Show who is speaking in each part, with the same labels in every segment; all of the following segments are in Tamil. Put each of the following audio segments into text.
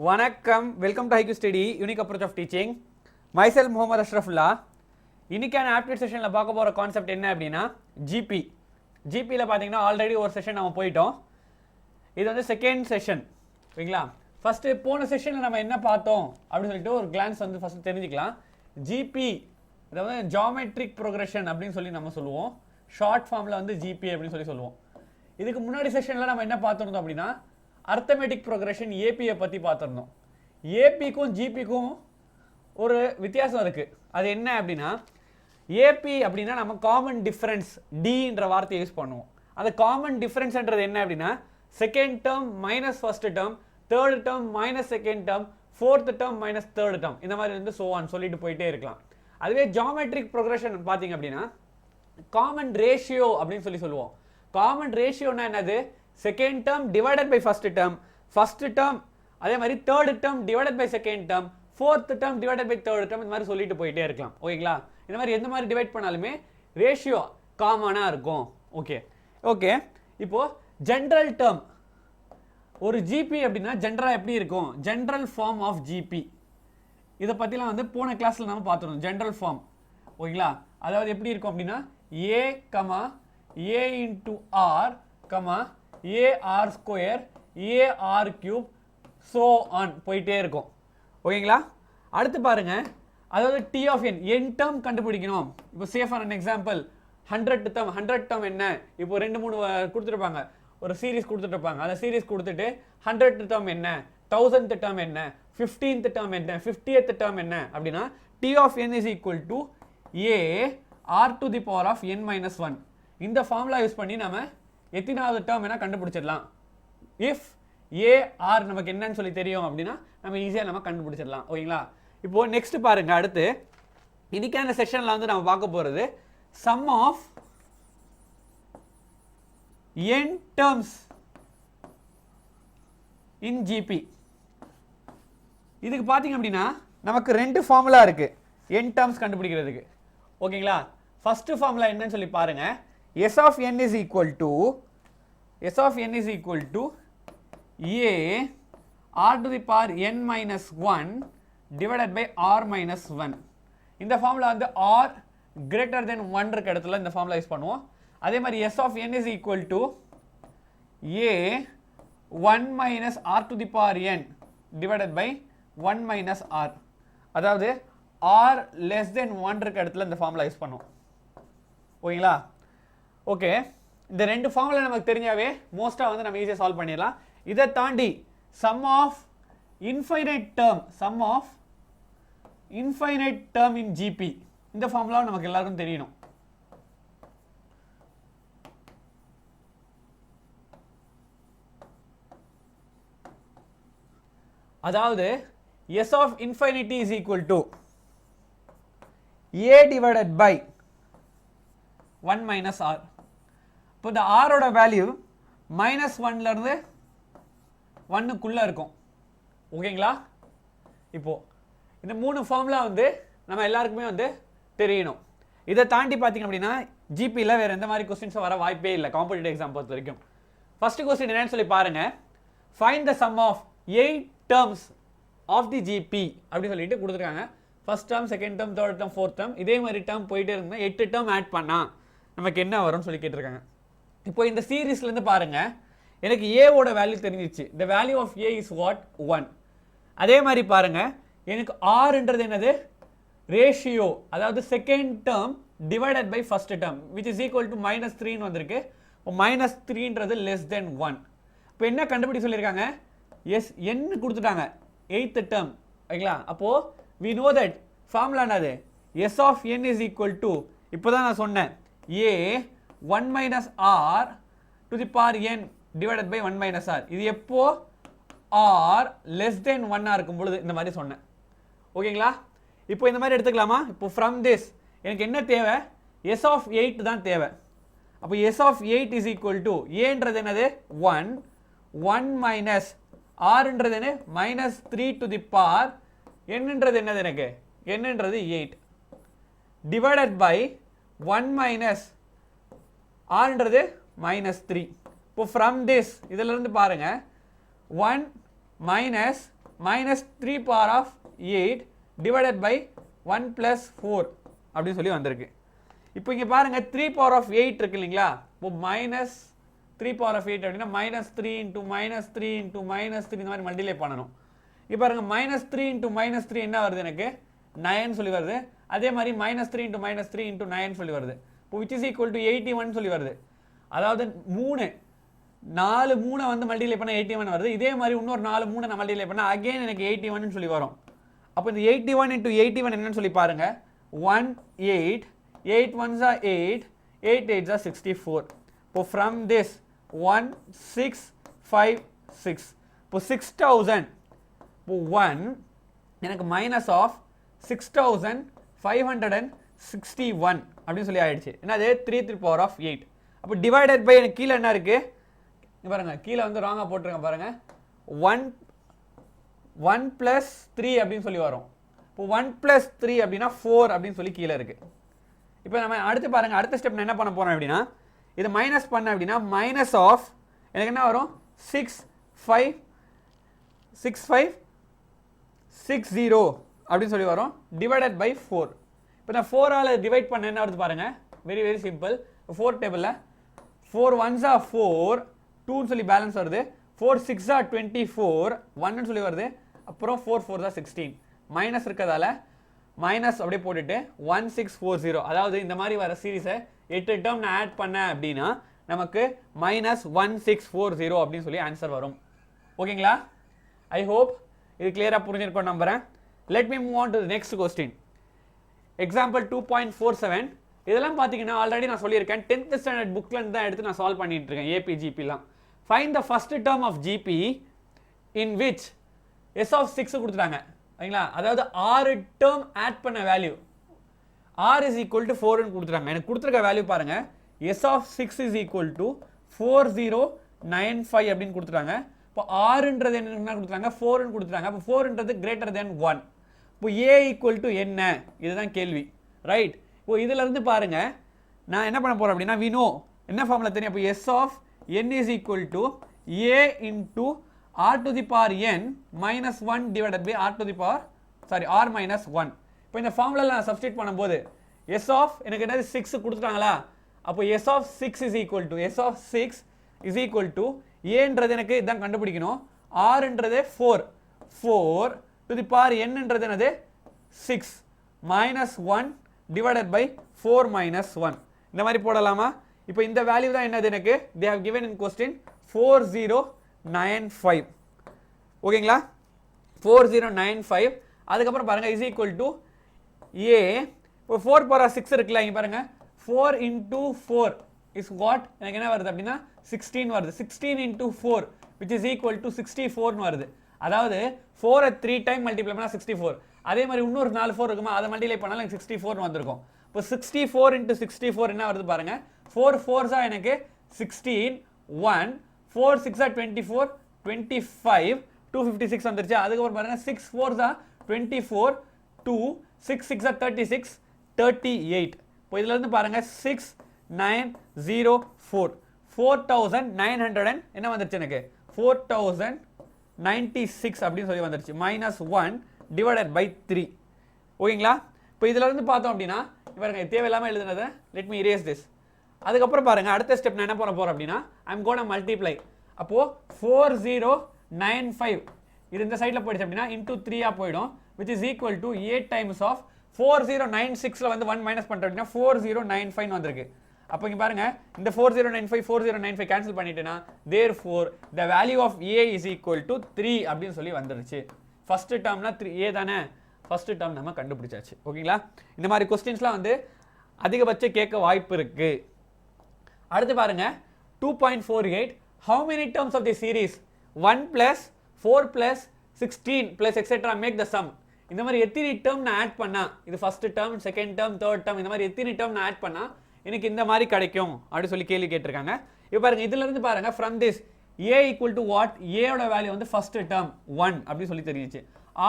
Speaker 1: வணக்கம், welcome to IQ study unique approach of teaching. Myself Mohammed Ashrafulla. இன்னைக்கான ஆப்டிடியூட் செஷனில் பார்க்க போகிற கான்செப்ட் என்ன அப்படின்னா ஜிபி. ஜிபியில் பார்த்தீங்கன்னா ஆல்ரெடி ஒரு செஷன் நம்ம போயிட்டோம். இது வந்து செகண்ட் செஷன், ஓகேங்களா? ஃபஸ்ட்டு போன செஷனில் நம்ம என்ன பார்த்தோம் அப்படின்னு சொல்லிட்டு ஒரு கிளான்ஸ் வந்து ஃபஸ்ட்டு தெரிஞ்சுக்கலாம். ஜிபி அதாவது ஜியோமெட்ரிக் ப்ரோக்ரெஷன் அப்படின்னு சொல்லி நம்ம சொல்லுவோம். ஷார்ட் ஃபார்மில் வந்து ஜிபி அப்படின்னு சொல்லி சொல்லுவோம். இதுக்கு முன்னாடி செஷனில் நம்ம என்ன பார்த்துருந்தோம் அப்படின்னா அர்த்தமெட்டிக் ப்ரோக்ரெஷன் ஏபியை பற்றி பார்த்துருந்தோம். ஏபிக்கும் ஜிபிக்கும் ஒரு வித்தியாசம் இருக்குது. அது என்ன அப்படின்னா ஏபி அப்படின்னா நம்ம காமன் டிஃப்ரென்ஸ் டின்ற வார்த்தையை யூஸ் பண்ணுவோம். அந்த காமன் டிஃப்ரென்ஸ்ன்றது என்ன அப்படின்னா second term minus first term, third term minus second term, fourth term minus third term, இந்த மாதிரி வந்து சோவான் சொல்லிட்டு போயிட்டே இருக்கலாம். அதுவே ஜியோமெட்ரிக் ப்ரோக்ரெஷன் பார்த்தீங்க அப்படின்னா காமன் ரேஷியோ அப்படின்னு சொல்லி சொல்லுவோம். காமன் ரேஷியோனா என்னது? Second term divided by first term, first term அதே மாதிரி third term divided by second term, fourth term divided by third term, இந்த மாதிரி சொல்லிட்டு போயிட்டே இருக்கலாம். ஓகேங்களா? இந்த மாதிரி எந்த மாதிரி டிவைட் பண்ணாலுமே ரேஷியோ காமனாக இருக்கும். ஓகே ஓகே இப்போ ஜென்ரல் டேர்ம் ஒரு ஜிபி அப்படின்னா ஜென்ரலாக எப்படி இருக்கும்? ஜென்ரல் ஃபார்ம் ஆஃப் ஜிபி இதை பற்றிலாம் வந்து போன கிளாஸில் நம்ம பார்த்துருந்தோம். ஜென்ரல் ஃபார்ம், ஓகேங்களா? அதாவது எப்படி இருக்கும் அப்படின்னா A comma A into R comma A R square A R cube so on போயிட்டே இருக்கும். ஓகேங்களா? அடுத்து பாருங்க, அதாவது T of N N term கண்டுபிடிக்கணும். இப்போ say for an example 100 term என்ன? இப்போ 2-3 கொடுத்துருப்பாங்க, ஒரு சீரீஸ் கொடுத்துட்ருப்பாங்க. அந்த சீரீஸ் கொடுத்துட்டு 100th டேர்ம் என்ன, 1000th டேர்ம் என்ன, 15th டேர்ம் என்ன, 50th டேர்ம் என்ன அப்படின்னா T of N is equal to A R to the power of N minus 1. இந்த ஃபார்முலா யூஸ் பண்ணி நம்ம எத்தனாவது டேர்ம் என்ன கண்டுபிடிச்சிடலாம். இஃப் ஏ ஆர் நமக்கு என்னன்னு சொல்லி தெரியும் அப்படின்னா நம்ம ஈஸியாக நம்ம கண்டுபிடிச்சிடலாம். ஓகேங்களா? இப்போ நெக்ஸ்ட் பாருங்க, அடுத்து இன்னைக்கான செஷன்ல வந்து நம்ம பார்க்க போறது sum of n terms in GP. இதுக்கு பார்த்தீங்க அப்படின்னா நமக்கு 2 ஃபார்முலா இருக்கு n டேர்ம்ஸ் கண்டுபிடிக்கிறதுக்கு. ஓகேங்களா? ஃபர்ஸ்ட் ஃபார்முலா என்னன்னு சொல்லி பாருங்க. S of n is equal to a r to the power n minus 1 divided by r minus 1. இந்த ஃபார்முலா வந்து r greater than 1 இருக்க இடத்துல இந்த ஃபார்முலா யூஸ் பண்ணுவோம். அதே மாதிரி S of n is equal to a 1 minus r to the power n divided by 1 minus r. அதாவது r less than 1 இருக்க இடத்துல இந்த ஃபார்முலா யூஸ் பண்ணுவோம். ஓகேங்களா? ஓகே, இந்த 2 ஃபார்முலா நமக்கு தெரிஞ்சாவே மோஸ்ட்டாக வந்து நம்ம ஈஸியாக சால்வ் பண்ணிடலாம். இதை தாண்டி sum of infinite term in GP, இந்த ஃபார்முலா நமக்கு எல்லாருக்கும் தெரியணும். அதாவது S of infinity is equal to a divided by 1 minus r. இப்போ இந்த r ஓட வேல்யூ -1ல இருந்து 1க்குள்ள இருக்கும். ஓகேங்களா? இப்போ இந்த 3 ஃபார்முலா வந்து நம்ம எல்லாருக்குமே வந்து தெரியணும். இதை தாண்டி பார்த்தீங்க அப்படின்னா ஜிபியில் வேற எந்த மாதிரி கொஸ்டின்ஸும் வர வாய்ப்பே இல்லை காம்படிட்டிவ் எக்ஸாம் பொறுத்த வரைக்கும். ஃபர்ஸ்ட் கொஸ்டின் என்னன்னு சொல்லி பாருங்க. Find the sum of 8 terms of the GP அப்படின்னு சொல்லிட்டு கொடுத்துருக்காங்க. First term, second term, third term, fourth term, இதே மாதிரி டேர்ம் போயிட்டே இருந்தால் 8 டேர்ம் ஆட் பண்ணா நமக்கு என்ன வரும்னு சொல்லி கேட்டிருக்காங்க. இப்போ இந்த சீரீஸ்லேருந்து பாருங்க, எனக்கு ஏவோட வேல்யூ தெரிஞ்சிச்சு. The value of A is what 1. அதே மாதிரி பாருங்க, எனக்கு ஆர்ன்றது என்னது? ரேஷியோ, அதாவது second term divided by first term which is equal to -3ன்னு வந்திருக்கு. இப்போ -3ன்றது லெஸ் தென் 1. இப்போ என்ன கண்டுபிடி சொல்லியிருக்காங்க? எஸ் n கொடுத்துட்டாங்க 8th டேர்ம். ஓகேங்களா? அப்போ we know that ஃபார்முலா என்னது? S of n is equal to, இப்போ தான் நான் சொன்னேன், a 1 minus r to the power n divided by 1 minus r. இது எப்போ r less than 1 இருக்கும் பொழுது இந்த மாதிரி சொன்னேன். ஓகேங்களா? இப்போ இந்த மாதிரி எடுத்துக்கலாமா? இப்போ from this எனக்கு என்ன தேவை? S of 8 தான் தேவை. அப்போ S of 8 is equal to a-ன்றது என்னது? 1 minus r-ன்றது என்ன? -3 to the power n-ன்றது என்னது? எனக்கு n-ன்றது 8 divided by 1 minus r-ன்றது -3. இப்போ from this இதிலிருந்து பாருங்க 1 minus minus 3 power of 8 divided by 1 plus 4 அப்படின்னு சொல்லி வந்திருக்கு. இப்போ இங்கே பாருங்க 3 power of 8 இருக்கு இல்லைங்களா, இப்போ minus 3 power of 8 அப்படின்னா minus 3 into minus 3 into minus 3 இந்த மாதிரி மல்டிப்ளை பண்ணணும். இப்போ பாருங்க minus 3 into minus 3 என்ன வருது, எனக்கு 9 சொல்லி வருது. அதே மாதிரி minus 3 into minus 3 into 9 சொல்லி வருது. இப்போ which is equal to 81 சொல்லி வருது. அதாவது 4 3 வந்து மல்டிப்ளை பண்ணா 81 வருது. இதே மாதிரி இன்னொரு 4 3 நான் மல்டிப்ளை பண்ணா அகைன் எனக்கு 81 சொல்லி வரும். அப்போ இந்த 81 into 81 என்னன்னு சொல்லி பாருங்க, 1 8 8 1s are 8 8 8s are 64. இப்போ from this 1 6 5 6 இப்போ 6000 இப்போ 1 எனக்கு minus of 6561 அப்படின்னு சொல்லி ஆயிடுச்சு. என்னது 3 3 power of 8. அப்போ டிவைடட் பை எனக்கு கீழே என்ன இருக்கு பாருங்க, கீழே வந்து ராங்கா போட்டுருங்க பாருங்க, 1 plus 3 அப்படின்னு சொல்லி வரும். இப்போ 1 plus 3 அப்படின்னா 4 அப்படின்னு சொல்லி கீழே இருக்கு. இப்போ நம்ம அடுத்து பாருங்க, அடுத்த ஸ்டெப் நான் என்ன பண்ண போறோம் அப்படின்னா, இதை மைனஸ் பண்ண அப்படின்னா மைனஸ் ஆஃப் எனக்கு என்ன வரும் 6560 அப்படின்னு சொல்லி வரும், டிவைடட் பை 4. இப்போ நான் 4 ஆல் டிவைட் பண்ண என்ன வருது பாருங்க, வெரி வெரி சிம்பிள். 4 டேபிளில் 4 1s are 4 2 சொல்லி பேலன்ஸ் வருது, 4 6s are 24 1 சொல்லி வருது, அப்புறம் 4 4s are 16 மைனஸ் இருக்கிறதால மைனஸ் அப்படியே போட்டுட்டு 1640. அதாவது இந்த மாதிரி வர சீரீஸை 8 டேர்ம் நான் ஆட் பண்ணேன் அப்படின்னா நமக்கு மைனஸ் 1640 அப்படின்னு சொல்லி ஆன்சர் வரும். ஓகேங்களா? ஐ ஹோப் இது கிளியராக புரிஞ்சிருக்கோம் நம்புறேன். Let me move on to next question. Example 2.47. இதெல்லாம் பார்த்தீங்கன்னா ஆல்ரெடி நான் சொல்லியிருக்கேன், 10th ஸ்டாண்டர்ட் புக்லேருந்து தான் எடுத்து நான் சால்வ் பண்ணிட்டு இருக்கேன். ஏபிஜிபிலாம் find the first term of GP in which S of 6 கொடுத்துட்டாங்க. சரிங்களா? அதாவது 6 டேர்ம் ஆட் பண்ண value r is equal to 4 கொடுத்துட்டாங்க. எனக்கு கொடுத்துருக்க வேல்யூ பாருங்க, s of 6 is equal to 4095 அப்படின்னு கொடுத்துட்டாங்க. இப்போ rன்றது என்ன கொடுத்துட்டாங்க, 4 கொடுத்துட்டாங்க. அப்போ 4ன்றது greater than 1. இப்போ a equal to என்ன, இதுதான் கேள்வி. ரைட்? இப்போ இதுல இருந்து பாருங்க நான் என்ன பண்ண போறேன் அப்படின்னா, we know என்ன ஃபார்முலா தெரியும். அப்போ s of n is equal to a into r to the power n minus 1 divided by r to the power r minus 1. இப்போ இந்த ஃபார்முலால நான் சப்ஸ்டிட் பண்ணும்போது s of எனக்கு என்னது 6 கொடுத்துட்டாங்களா, அப்போ s of 6 is equal to a ன்றது எனக்கு இதான் கண்டுபிடிக்கணும், rன்றது 4 to the power n ன்றது என்னது 6 minus 1 divided by 4 minus 1 இந்த மாதிரி போடலாமா? இப்போ இந்த வேல்யூ தான் என்னது எனக்கு they have given in question 4095. ஓகேங்களா? 4095. அதுக்கப்புறம் பாருங்க is equal to a. இப்போ 4 power 6 இருக்குல்ல, இங்க பாருங்க 4 into 4 is what, எனக்கு என்ன வருது அப்படின்னா 16 வருது. 16 into 4 which is equal to 64 வருது. அதாவது 4 3 டைம் மல்டிப்ளை பண்ணா 64. அதே மாதிரி இன்னொரு 4 4 இருக்குமா, அதை மல்டிப்ளை பண்ணாலும் எனக்கு 64 வந்திருக்கும். இப்போ 64 into 64 என்ன வருது பாருங்க, 4 4s எனக்கு 16 1 4 6 24 25 256 வந்துருச்சு. அதுக்கப்புறம் பாருங்க 6 4s 24 2 6 6 36 38. இப்போ இதுல இருந்து பாருங்க 6904 4900 என்ன வந்துருச்சு எனக்கு 4096 அப்படின்னு சொல்லி வந்துருச்சு. minus 1 divided by 3. ஓகேங்களா? இப்போ இதுல இருந்து பார்த்தோம் அப்படின்னா பாருங்க தேவையில்லாம எழுதுனதை let me erase this. அதுக்கப்புறம் பாருங்க அடுத்த ஸ்டெப் நான் என்ன பண்ண போறேன் அப்படின்னா I am going to multiply. அப்போ 4095 இது இந்த சைடுல போயிடுச்சு அப்படின்னா into 3 ஆ போய்டும், which is equal to 8 times of 4096ல வந்து 1 மைனஸ் பண்றோம் அப்படின்னா 4095 வந்திருக்கு. அப்போ இங்க பாருங்க இந்த 4095 கேன்சல் பண்ணிட்டேனா therefore the value of a is equal to 3 அப்படின்னு சொல்லி வந்துருச்சு. ஃபர்ஸ்ட் டேர்ம்னா 3a தானே, ஃபர்ஸ்ட் டேர்ம் நம்ம கண்டுபிடிச்சாச்சு. ஓகேங்களா? இந்த மாதிரி क्वेश्चंसலாம் வந்து அதிகபட்ச கேட்க வாய்ப்பு இருக்கு. அடுத்து பாருங்க 2.48. how many terms of the series 1 plus 4 plus 16 plus etc make the sum. இந்த மாதிரி எத்தனை டேர்ம் நான் ஆட் பண்ணா, இது first term second term third term இந்த மாதிரி எத்தனை டேர்ம் நான் ஆட் பண்ணா எனக்கு இந்த மாதிரி கிடைக்கும் அப்படி சொல்லி கேள்வி கேட்டிருக்காங்க. இப்போ பாருங்க இதுல இருந்து பாருங்க from this a equal to what, a ஓட வேல்யூ வந்து ஃபர்ஸ்ட் டேர்ம் 1 அப்படி சொல்லி தெரிஞ்சிச்சு.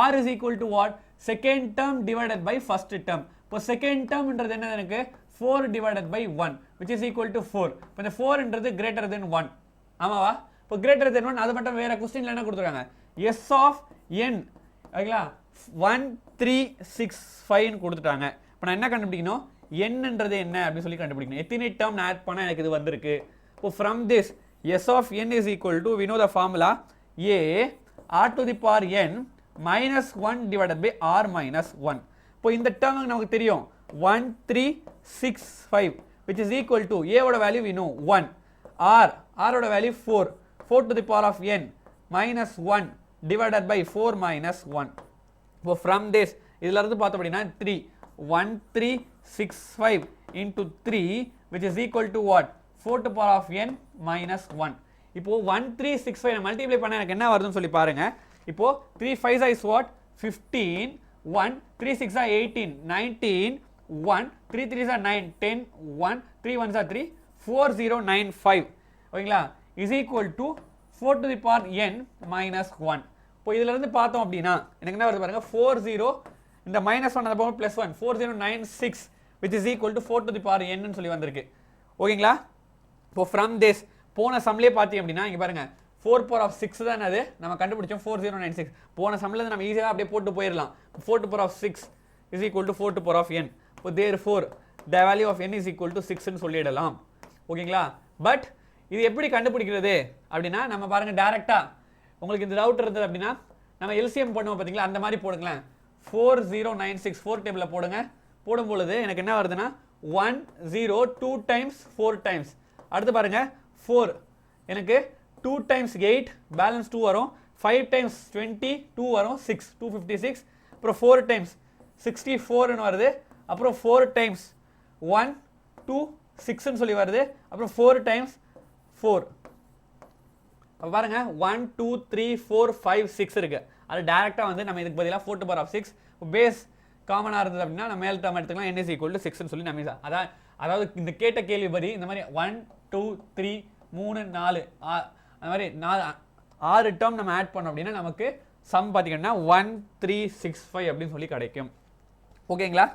Speaker 1: r is equal to what, second term divided by first term. இப்போ செகண்ட் டேர்ம்ன்றது என்ன எனக்கு 4 divided by 1 which is equal to 4. இப்போ இந்த 4ன்றது greater than 1. ஆமாவா? இப்போ greater than 1 அது மட்டும் வேற क्वेश्चनல என்ன கொடுத்திருக்காங்க, எஸ் ஆஃப் என் ஓகேங்களா 1365 கொடுத்துட்டாங்க. இப்போ நான் என்ன கண்டுபிடிக்கணும், என்னன்றது என்ன அப்படின்னு சொல்லி கண்டுபிடிக்கணும். எத்தனை டேர்ம் நான் ஆட் பண்ணால் எனக்கு இது வந்திருக்கு. இப்போ from this S of N is equal to we know the formula A R to the power N minus 1 divided by R minus 1. இப்போ இந்த டேர்ம் நமக்கு தெரியும் 1365 which is equal to a ஓட வேல்யூ we know 1, r ஓட value 4 to the power of n minus 1 divided by 4 minus 1. இப்போ from this இதில் இருந்து பார்த்தோம் அப்படின்னா 3 1365 into 3 which is equal to what 4 to the power of n minus 1. இப்போ 1365 மல்டிப்ளை பண்ண எனக்கு என்ன வருதுன்னு சொல்லி பாருங்க. இப்போ 3 5 is what 15, 1 3 6 are 18, 19, 1 3 3 are 9, 10, 1 3 1 are 3 4095 ஓகேங்களா is equal to 4 to the power n minus 1. இப்போ இதில் இருந்து பார்த்தோம் அப்படின்னா எனக்கு என்ன வருது பாருங்க 40 இந்த மைனஸ் 1 அந்த பக்கம் plus 1 4096 which is equal to 4 to the power n ன்னு சொல்லி வந்திருக்கு ஓகேங்களா. இப்போ ஃப்ரம் திஸ் போன சம்லேயே பார்த்தீங்க அப்படின்னா இங்கே பாருங்க 4 power of 6 தான் அது நம்ம கண்டுபிடிச்சோம் 4096. போன சம்ல நம்ம ஈஸியாக அப்படியே போட்டு போயிடலாம். 4 to power of 6 is equal to 4 to power of n. இப்போ therefore the value of n is equal to 6 ன்னு சொல்லிடலாம் ஓகேங்களா. பட் இது எப்படி கண்டுபிடிக்கிறது அப்படின்னா நம்ம பாருங்க டைரக்டா உங்களுக்கு இந்த டவுட் இருந்தது அப்படின்னா நம்ம எல்சிஎம் பண்ணுவோம் பார்த்தீங்களா, அந்த மாதிரி போடுங்களேன். 4096 4 டேபிள்ல போடுங்க. போடும் பொழுது எனக்கு என்ன வருதுன்னா 10 2 times 4 times. அடுத்து பாருங்க 4 எனக்கு 2 times 8 பேலன்ஸ் 2 வரும், 5 times 20 2 வரும் 6 256, அப்புறம் 4 times 64 ன்னு வருது, அப்புறம் 4 times 1 2 6 ன்னு சொல்லி வருது, அப்புறம் 4 times 4 அப்ப பாருங்க 1 2 3 4 5 6 இருக்கு. அது டைரக்டா வந்து நம்ம இதுக்கு பதிலா 4 to power of 6 பேஸ் காமனா இருந்தது அப்படின்னா நம்ம மேல் டேர்ம் எடுத்துக்கலாம் n is equal to 6 ன்னு சொல்லி நம்ம அதாவது இந்த கேட்ட கேள்வி படி இந்த மாதிரி 1 2 3 3 4 அந்த மாதிரி 6 டேர்ம் நம்ம ஆட் பண்ணோம் அப்படின்னா நமக்கு சம் பாத்தீங்கன்னா 1365 அப்படின்னு சொல்லி கிடைக்கும் ஓகேங்களா.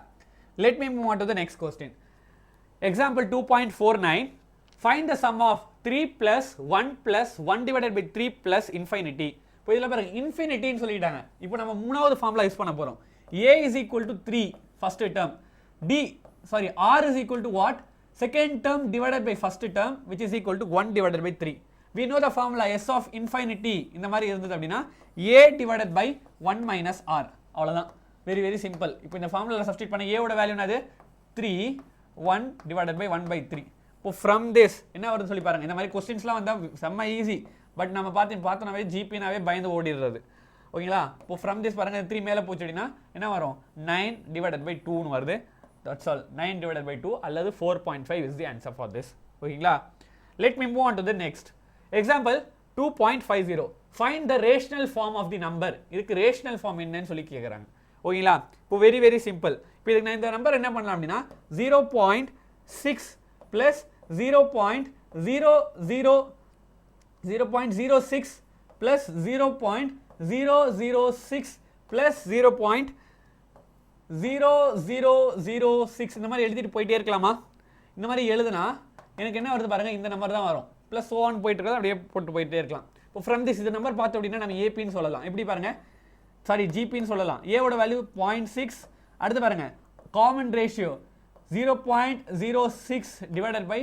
Speaker 1: Let me move on to the next question. Example 2.49 find the sum of 3 plus 1 plus 1 divided by 3 plus infinity. இப்போ இதெல்லாம் பாருங்க இன்ஃபினிட்டின்னு சொல்லிட்டாங்க. இப்போ நம்ம மூணாவது ஃபார்முலா யூஸ் பண்ண போறோம். a is equal to 3 first term, r is equal to what second term divided by first term which is equal to 1 divided by 3. we know the formula s of infinity இந்த மாதிரி இருந்தது அப்படின்னா a divided by 1 minus r அவ்வளவுதான். Very very simple. இப்போ இந்த ஃபார்முலால சப்ஸ்டிட்யூட் பண்ண a ஓட வேல்யூ என்னது 3 1 divided by 1 by 3. இப்போ from this என்ன வருதுன்னு சொல்லி பாருங்க. இந்த மாதிரி क्वेश्चंसலாம் வந்தா செம்ம ஈஸி. பட் நம்ம பார்த்தோம்னாவே ஜிபினாவே பயந்து ஓடிடுறது ஓகேங்களா. இப்போ from this பாருங்க 3 மேல போச்சு அப்படினா என்ன வரும் 9 divided by 2 ன்னு வருது. that's all 9 divided by 2 அல்லது 4.5 is the answer for this ஓகேங்களா. let me move on to the next example 2.50 find the rational form of the number. இதுக்கு rational form என்னன்னு சொல்லி கேக்குறாங்க ஓகேங்களா. இப்போ வெரி வெரி சிம்பிள். இப்போ இதுக்கு நான் இந்த நம்பர் என்ன பண்ணலாம் அப்படினா 0.6 plus 0.06 plus 0.006 plus 0.0006 இந்த மாதிரி எழுதிட்டு போயிட்டே இருக்கலாமா. இந்த மாதிரி எழுதுனா எனக்கு என்ன வருது பாருங்க இந்த நம்பர் தான் வரும். plus so on போயிட்டு இருக்கா அப்படியே போட்டு போயிட்டே இருக்கலாம். இப்போ from this இந்த நம்பர் பார்த்தோம் அப்படினா நம்ம AP ன்னு சொல்லலாம். எப்படி பாருங்க சாரி GP ன்னு சொல்லலாம். A ஓட வேல்யூ 0.6. அடுத்து பாருங்க common ratio 0.06 divided by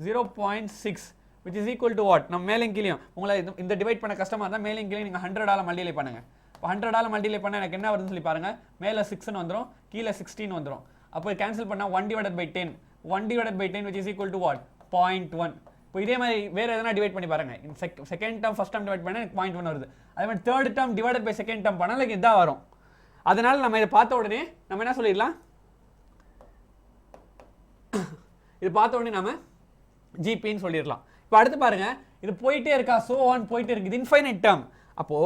Speaker 1: 0.6 which is equal to what நம்ம மேலே கீழே உங்களை இந்த டிவைட் பண்ண கஷ்டமா இருந்தா மேலே கீழே நீங்க 100 ஆல மல்டிப்ளை பண்ணுங்க. இப்போ 100 ஆல மல்டிப்ளை பண்ணா எனக்கு என்ன வருதுன்னு சொல்லி பாருங்க. மேலே 6 ன்னு வந்துரும், கீழே 16 வந்துரும். அப்போ கேன்சல் பண்ணா 1 divided by 10 1 divided by 10 which is equal to what 0.1. இப்போ இதே மாதிரி வேற எதனா டிவைட் பண்ணி பாருங்க. Second term first term divide பண்ணா எனக்கு 0.1 வருது. அதே மாதிரி third term divided by second term பண்ணா like இதா வரும். அதனால நம்ம இத பார்த்த உடனே நம்ம என்ன சொல்லிடலாம், இது பார்த்த உடனே நாம GP ன்னு சொல்லிடலாம். இப்போ அடுத்து பாருங்க இது போயிட்டே இருக்கா so on போயிட்டே இருக்கு. இது இன்ஃபைனைட் டேர்ம். அப்போ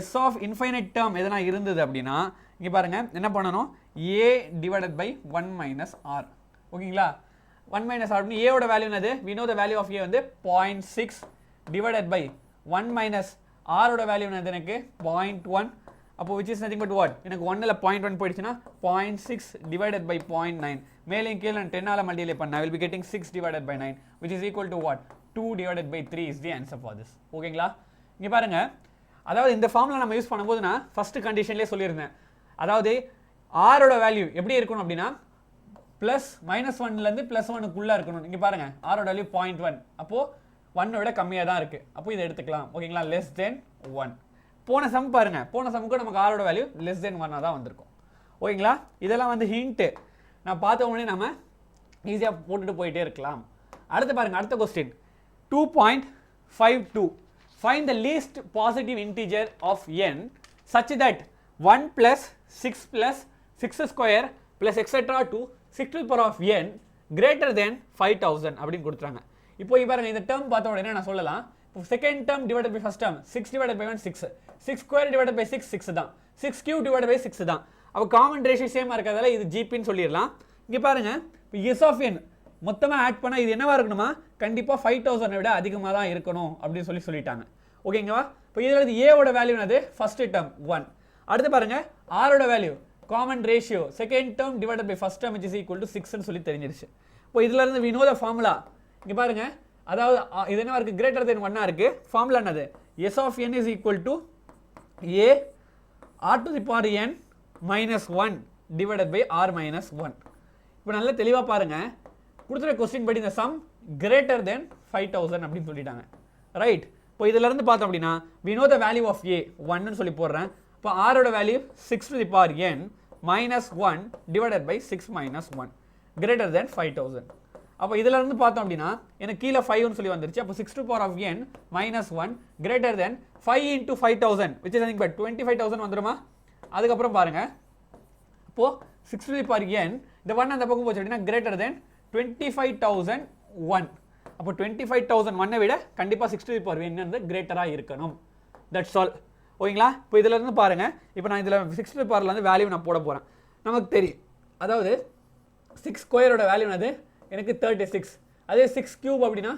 Speaker 1: s of infinite term எதனா இருந்தது அப்படினா இங்க பாருங்க என்ன பண்ணனும் a divided by 1 minus r ஓகேங்களா. 1 minus r அப்படினா a ஓட வேல்யூ என்னது we know the value of a வந்து 0.6 divided by 1 minus r ஓட வேல்யூ என்னது எனக்கு 0.1. அப்போ which is nothing but what எனக்கு 1 ல 0.1 போயிடுச்சுனா 0.6 divided by 0.9 மேலே கீழ 10 ஆல மல்டிப்ளை பண்ணா I will be getting 6 divided by 9 which is equal to what 2 divided by 3 is the answer for this ஓகேங்களா. இங்க பாருங்க அதாவது இந்த ஃபார்முலா நம்ம யூஸ் பண்ணும்போது நான் ஃபர்ஸ்ட் கண்டிஷன்லேயே சொல்லியிருந்தேன், அதாவது ஆரோட வேல்யூ எப்படி இருக்கணும் அப்படின்னா ப்ளஸ் -1லேருந்து +1க்குள்ளே இருக்கணும். இங்கே பாருங்க ஆரோட வேல்யூ 0.1, அப்போது 1 விட கம்மியாக தான் இருக்குது, அப்போ இதை எடுத்துக்கலாம். ஓகேங்களா, <1. போன சம் பாருங்க, போன சம்முக்கு நமக்கு ஆரோட வேல்யூ <1 தான் வந்திருக்கும். ஓகேங்களா, இதெல்லாம் வந்து ஹிண்ட்டு, நான் பார்த்த உடனே நம்ம ஈஸியாக போட்டுட்டு போயிட்டே இருக்கலாம். அடுத்து பாருங்க, அடுத்த question 2.52. Find the least positive integer of n such that 1 plus 6 plus 6 square plus etc. to 6 to the power of n greater than 5000 அப்படின்னு கொடுத்துறாங்க. இப்போ இங்க பாருங்க, இந்த டேர்ம் பார்த்த உடனே நான் சொல்லலாம், இப்போ second term divided by first term 6 divided by 1 6, 6 square divided by 6 6 தான், 6 கியூப் divided by 6 தான். அப்போ காமன் ரேஷியோ சேமா இருக்கிறதால இது ஜிபின்னு சொல்லிடலாம். இங்க பாருங்க, இப்போ s of n மொத்தமாக ஆட் பண்ணால் இது என்னவா இருக்கணுமா, கண்டிப்பாக 5000 விட அதிகமாக தான் இருக்கணும் அப்படின்னு சொல்லிட்டாங்க. ஓகேங்களா, இப்போ இதில் ஏவோட வேல்யூ என்னது, ஃபர்ஸ்ட் டேர்ம் 1. அடுத்து பாருங்க, ஆரோட value common ratio second term divided by first term is equal to 6ன்னு சொல்லி தெரிஞ்சிருச்சு. இப்போ இதுல இருந்து we know the formula. இங்க பாருங்க, அதாவது இது என்ன இருக்கு, greater than 1 இருக்கு. ஃபார்முலா என்னது, s of n is equal to a r to the power n minus 1 divided by r minus 1. இப்போ நல்லா தெளிவா பாருங்க, கொடுத்துற क्वेश्चन படி இந்த sum greater than 5000 அப்படின்னு சொல்லிட்டாங்க. ரைட், இப்போ இதுல இருந்து பார்த்தோம் அப்படின்னா we know the value of a 1 ன்னு சொல்லி போடுறேன். இப்போ r ஓட value 6 to the power n minus 1 divided by 6 minus 1 greater than 5000. அப்போ இதுல இருந்து பார்த்தோம் அப்படின்னா எனக்கு கீழே 5 ன்னு சொல்லி வந்துருச்சு. அப்போ 6 to the power of n minus 1 greater than 5 into 5000 which is nothing but 25000 வந்துருமா. அதுக்கப்புறம் பாருங்க, அப்போ 6 to the power n இந்த 1 அந்த பக்கம் போச்சு அப்படின்னா greater than 25001. அப்போ 25001 விட கண்டிப்பா 6 to the power n வந்து கிரேட்டரா இருக்கணும். That's all. ஓகேங்களா, இப்போ இதுல இருந்து பாருங்க, இப்போ நான் இதுல 6 to the powerல வந்து வேல்யூ நான் போட போறேன். நமக்கு தெரியும், அதாவது 6 ஸ்கொயரோட வேல்யூ என்னது, எனக்கு 36. அதே 6 கியூப் அப்படின்னா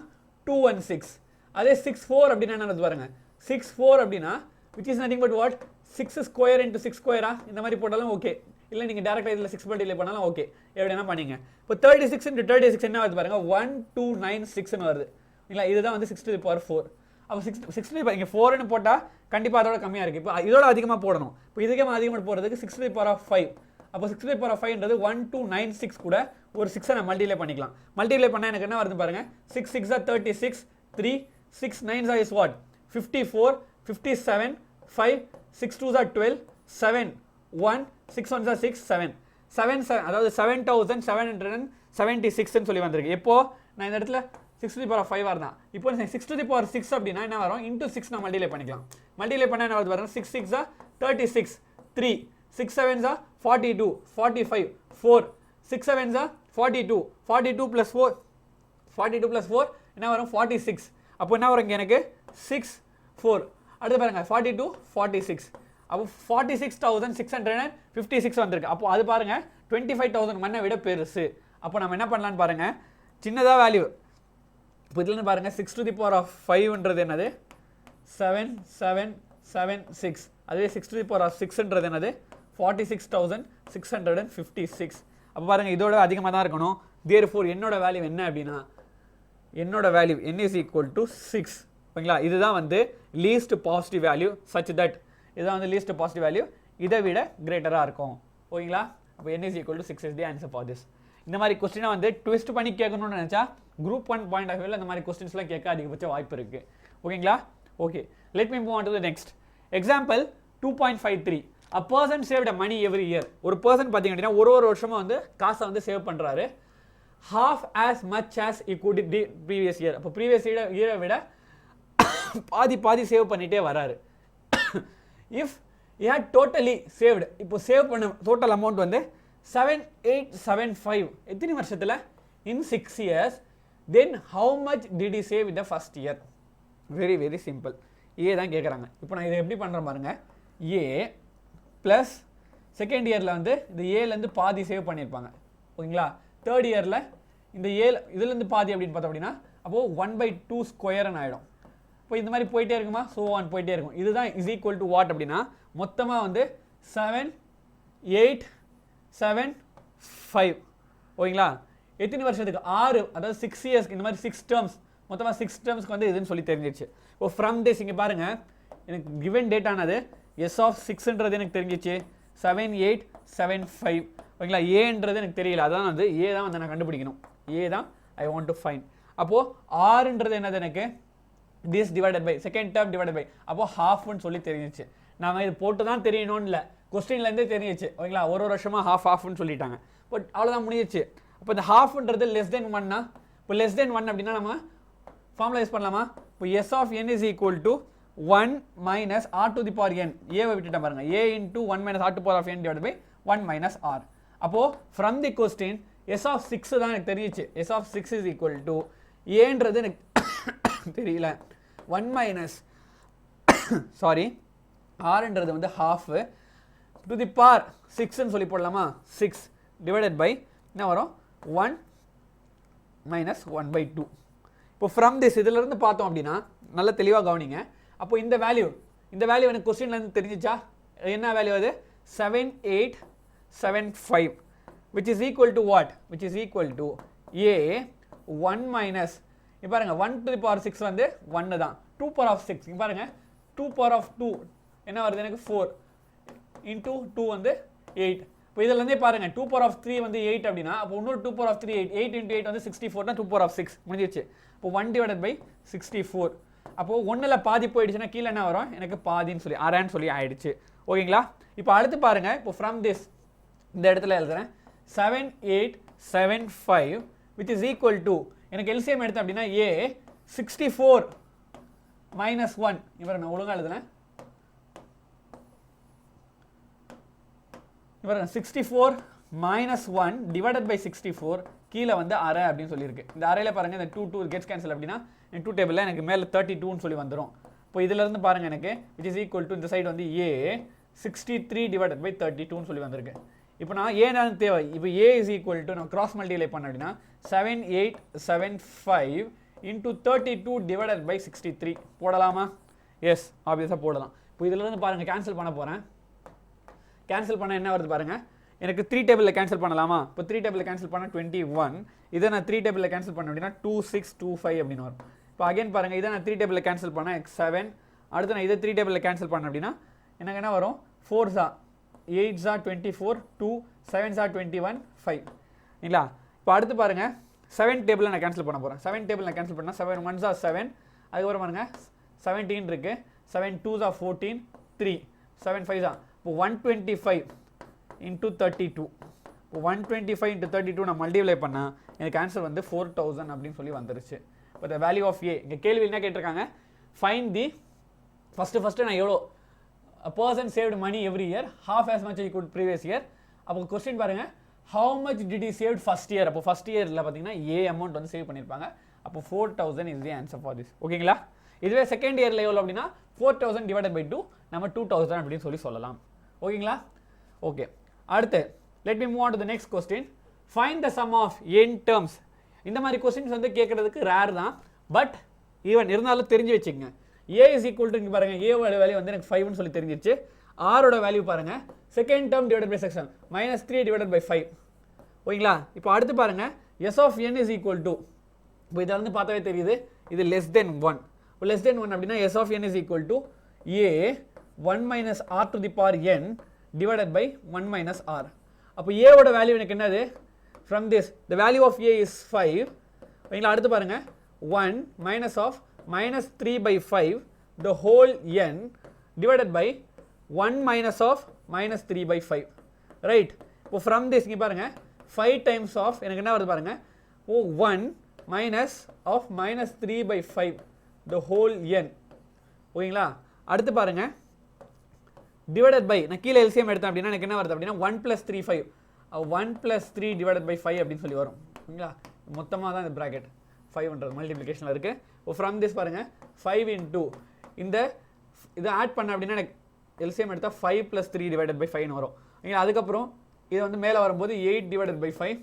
Speaker 1: 216. அதே 64 அப்படின்னா என்னது பாருங்க, 64 அப்படின்னா which is nothing but what, 6 square into 6 square இந்த மாதிரி போட்டாலும் ஓகே, இல்லை நீங்கள் டேரெக்டாக இதில் 6 மல்டிப்ளை பண்ணாலும் ஓகே, எப்படி என்ன பண்ணீங்க. இப்போ 36 into 36 என்ன வருது பாருங்க, 1296ன்னு வருது. இல்லை, இதுதான் வந்து 6 to the power 4. அப்போ 6 to the power இங்கே 4ன்னு போட்டால் கண்டிப்பாக அதோட கம்மியாக இருக்குது. இப்போ இதோட அதிகமாக போடணும். இப்போ இதுக்கே அதிகமாக போடுறதுக்கு 6 to the power of 5. அப்போ 6 to the power of 5ன்றது 1296 கூட ஒரு 6 நான் மல்டிப்ளை பண்ணிக்கலாம். மல்டிப்ளை பண்ணால் எனக்கு என்ன வருது பாருங்க, 6 6 are 36, 3 6 9 are is what, 54, 57, 5 6 2s are 12, 7 1 6 1s are 6 7 7 அதாவது 7776 ன்னு சொல்லி வந்திருக்கு. எப்போ நான் இந்த இடத்துல 6 to the power of 5 வரதான். இப்போ 6 to the power 6 அப்படின்னா என்ன வரும், into 6 நான் மல்டிப்ளை பண்ணிக்கலாம். மல்டிப்ளை பண்ணா என்ன வருது பாருங்க, 6 6 are 36, 3 6 7s are 42, 45, 4 6 7s are 42, 42 plus 4 என்ன வரும், 46. அப்போ என்ன வரும் எனக்கு 6 4. அடுத்து பாருங்க 42 46. அப்போ 46656 வந்திருக்கு. அப்போ அது பாருங்க 25001 விட பெருசு. அப்போ நம்ம என்ன பண்ணலாம்னு பாருங்க, சின்னதா வேல்யூ. இப்போ இதுல பாருங்க 6 to the power of 5ன்றது என்னது, 7776. அதுவே 6 to the power of 6ன்றது என்னது, 46656. அப்போ பாருங்க இதோட அதிகமாக தான் இருக்கணும். therefore என்னோட வேல்யூ என்ன அப்படின்னா, என்னோட value n is equal to 6. ஓகேங்களா, இதுதான் வந்து least positive value such that இதுதான் வந்து லீஸ்ட் பாசிட்டிவ் வேல்யூ, இதை விட கிரேட்டராக இருக்கும். ஓகேங்களா, அப்போ n is equal to 6 is the answer for this. இந்த மாதிரி கொஸ்டினை வந்து ட்விஸ்ட் பண்ணி கேட்கணும்னு நினச்சா குரூப் 1 பாயிண்ட் ஆஃப் வியூவில் இந்த மாதிரி கொஸ்டின்ஸ்லாம் கேட்க அதிகபட்ச வாய்ப்பு இருக்குது. ஓகேங்களா, okay, let me move on to the next example. 2.53. a person saved money every year. ஒரு பர்சன் பார்த்தீங்க அப்படின்னா ஒரு வருஷமா வந்து காசை வந்து சேவ் பண்ணுறாரு. half as much as he could the previous year. அப்போ ப்ரீவியஸ் இயரை விட பாதி சேவ் பண்ணிட்டே வராரு. If he had totally saved, இப்போ சேவ் பண்ண டோட்டல் அமௌண்ட் வந்து 7875 எத்தனை வருஷத்துல, in 6 years, then how much did he save in the first year? very very simple. ஏ தான் கேட்குறாங்க. இப்போ நான் இதை எப்படி பண்ணுறேன் பாருங்க, ஏ ப்ளஸ் செகண்ட் இயரில் வந்து இந்த ஏலேருந்து பாதி சேவ் பண்ணியிருப்பாங்க. ஓகேங்களா, தேர்ட் இயரில் இந்த இதுலேருந்து பாதி அப்படின்னு பார்த்தோம் அப்படின்னா அப்போது 1/2 ஸ்கொயர்னு ஆகிடும். இப்போ இந்த மாதிரி போயிட்டே இருக்குமா, ஸோ ஆன் போயிட்டே இருக்கும். இதுதான் இஸ் ஈக்குவல் டு வாட் அப்படின்னா மொத்தமாக வந்து 7875. ஓகேங்களா, எத்தனை வருஷத்துக்கு, 6, அதாவது 6 இயர்ஸ்க்கு இந்த மாதிரி 6 டேர்ம்ஸ், மொத்தமாக 6 டேர்ம்ஸ்க்கு வந்து இதுன்னு சொல்லி தெரிஞ்சிருச்சு. இப்போ ஃப்ரம் திஸ் இங்கே பாருங்க, எனக்கு given date ஆனது s of 6ன்றது எனக்கு தெரிஞ்சிச்சு 7875 ஓகேங்களா ஏன்றது எனக்கு தெரியல அதான் வந்து a தான் வந்து நான் கண்டுபிடிக்கணும் a தான் I want to find அப்போ rன்றது என்னது எனக்கு this divided by second term divided by அப்போ half ன்னு சொல்லி தெரிஞ்சிச்சு நாம இது போட்டு தான் தெரியணும்னு இல்ல क्वेश्चनல இருந்தே தெரிஞ்சிச்சு ஓகேங்களா ஒரு வருஷமா half ன்னு சொல்லிட்டாங்க பட் அவ்வளவுதான் முடிஞ்சிச்சு அப்போ இந்த halfன்றது less than 1 னா இப்போ less than 1 அப்படினா நம்ம ஃபார்முலா யூஸ் பண்ணலாமா இப்போ s of n is equal to 1 minus r to the power n a வை விட்டுட்டேன் பாருங்க a into 1 minus r to the power of n divided by 1 minus r அப்போ from the question s of 6 தான் எனக்கு தெரிஞ்சிச்சு s of 6 is equal to a ன்றது எனக்கு தெரியல 1 minus sorry r ன்றது வந்து half to the power 6 ன்னு சொல்லி போடலாமா 6 divided by என்ன வரும் 1 minus 1 by 2 இப்போ from this இதில இருந்து பார்த்தோம் அப்படினா நல்ல தெளிவா கவனிங்க அப்போ இந்த வேல்யூ எனக்கு क्वेश्चनல இருந்து தெரிஞ்சிச்சா என்ன வேல்யூ அது 7875 which is equal to what which is equal to a 1 minus இங்க பாருங்க 1 to the power 6 வந்து 1 தான் 2 power of 6 இங்க பாருங்க 2 power of 2 என்ன வருது எனக்கு 4 into 2 வந்து 8 இப்போ இதல இருந்தே பாருங்க 2 power of 3 வந்து 8 அப்படினா அப்போ இன்னொரு 2 power of 3 8 into 8 வந்து 64 னா 2 power of 6 முடிஞ்சிருச்சு இப்போ 1 divided by 64 அப்போ 1ல பாதி போயிடுச்சுனா கீழ என்ன வரும் எனக்கு பாதின்னு சொல்லி அரைன்னு சொல்லி ஆயிடுச்சு ஓகேங்களா இப்போ அடுத்து பாருங்க இப்போ from this இந்த இடத்துல எழுதுறேன் 7875 which is equal to எனக்கு LCM எடுத்தேன் அப்படினா a 64 minus 1 இவர நான் ஒழுங்கா எழுதுறேன் இவர 64 minus 1 divided by 64 கீழ வந்து அரை அப்படினு சொல்லி இருக்கு இந்த அரையில பாருங்க இந்த 2 gets cancel அப்படினா இந்த 2 டேபிள்ல எனக்கு மேல 32 ன்னு சொல்லி வந்துரும் இப்போ இதில இருந்து பாருங்க எனக்கு which is equal to இந்த சைடு வந்து a 63 divided by 32 ன்னு சொல்லி வந்திருக்கு இப்போ நான் a நான் தேவை இப்போ a is equal to நான் கிராஸ் மல்டிப்ளை பண்ண அப்படினா 7875 into 32 divided by 63 போடலாமா எஸ் ஆப்வியஸா போடலாம் இப்போ இதில இருந்து பாருங்க கேன்சல் பண்ண போறேன் கேன்சல் பண்ணா என்ன வருது பாருங்க எனக்கு 3 டேபிள்ல கேன்சல் பண்ணலாமா இப்போ 3 டேபிள்ல கேன்சல் பண்ணா 21 இத நான் 3 டேபிள்ல கேன்சல் பண்ண அப்படினா 2625 அப்படினு வரும் இப்போ அகைன் பாருங்க இத நான் 3 டேபிள்ல கேன்சல் பண்ணா x7 அடுத்து நான் இத 3 டேபிள்ல கேன்சல் பண்ண அப்படினா எனக்கு என்ன வரும் 4s are 8s are 24 2 7s are 21 5 இல்லையா இப்போ அடுத்து பாருங்க 7 டேபிள்ல நான் கேன்சல் பண்ண போறேன் 7 டேபிள்ல நான் கேன்சல் பண்ணா 7 1s are 7 அதுக்கு அப்புறம் பாருங்க 17 இருக்கு 7 2s are 14 3 7 5s are இப்போ 125 into 32 125 into 32 நான் மல்டிப்ளை பண்ணா எனக்கு ஆன்சர் வந்து 4000 அப்படினு சொல்லி வந்துருச்சு இப்போ the value of a இங்க கேள்வி என்ன கேட்டிருக்காங்க find the first நான் எவ்வளோ a person saved money every year half as much as he could previous year அப்போ क्वेश्चन பாருங்க how much did he saved first year அப்போ first yearல பாத்தீங்கன்னா a amount வந்து சேவ் பண்ணிருப்பாங்க அப்போ 4000 is the answer for this ஓகேங்களா இதுவே செகண்ட் இயர்ல எவ்வளவு அப்படினா 4000 divided by 2 நம்ம 2000 அப்படினு சொல்லலாம் ஓகேங்களா ஓகே அடுத்து let me move on to the next question find the sum of n terms இந்த மாதிரி क्वेश्चंस வந்து கேக்குறதுக்கு ரேர் தான் பட் ஈவன் இருந்தாலும் தெரிஞ்சு வெச்சுங்க a is equal to இங்க பாருங்க a ஓட வேல்யூ வந்து எனக்கு 5 ன்னு சொல்லி தெரிஞ்சிருச்சு r ஓட வேல்யூ பாருங்க second term divided by section -3 divided by 5 ஓகேங்களா இப்போ அடுத்து பாருங்க s of n is equal to இப்போ இத வந்து பார்த்தாவே தெரியுது இது less than 1 இப்போ less than 1 அப்படினா s of n is equal to a 1 minus r to the power n divided by 1 minus r அப்போ a ஓட வேல்யூ எனக்கு என்னது from this the value of a is 5 ஓகேங்களா அடுத்து பாருங்க 1 minus of -3 by 5 the whole n divided by 1 minus of -3 by 5 right இப்போ from this இங்க பாருங்க 5 times of எனக்கு என்ன வருது பாருங்க 1 minus of -3 by 5 the whole n ஓகேங்களா அடுத்து பாருங்க divided by நான் கீழ LCM எடுத்தேன் அப்படினா எனக்கு என்ன வருது அப்படினா 1 plus 3 5 1 plus 3 divided by 5 அப்படினு சொல்லி வரும் ஓகேங்களா மொத்தமா தான் இந்த bracket 500 மல்டிப்ளிகேஷன்ல இருக்கு இப்போ from this பாருங்க 5 into இந்த இத ஆட் பண்ண அப்படினா எனக்கு LCM எடுத்தா 5 plus 3 divided by 5 ன்னு வரும் ஓகேங்களா அதுக்கு அப்புறம் இது வந்து மேல வரும்போது 8 divided by 5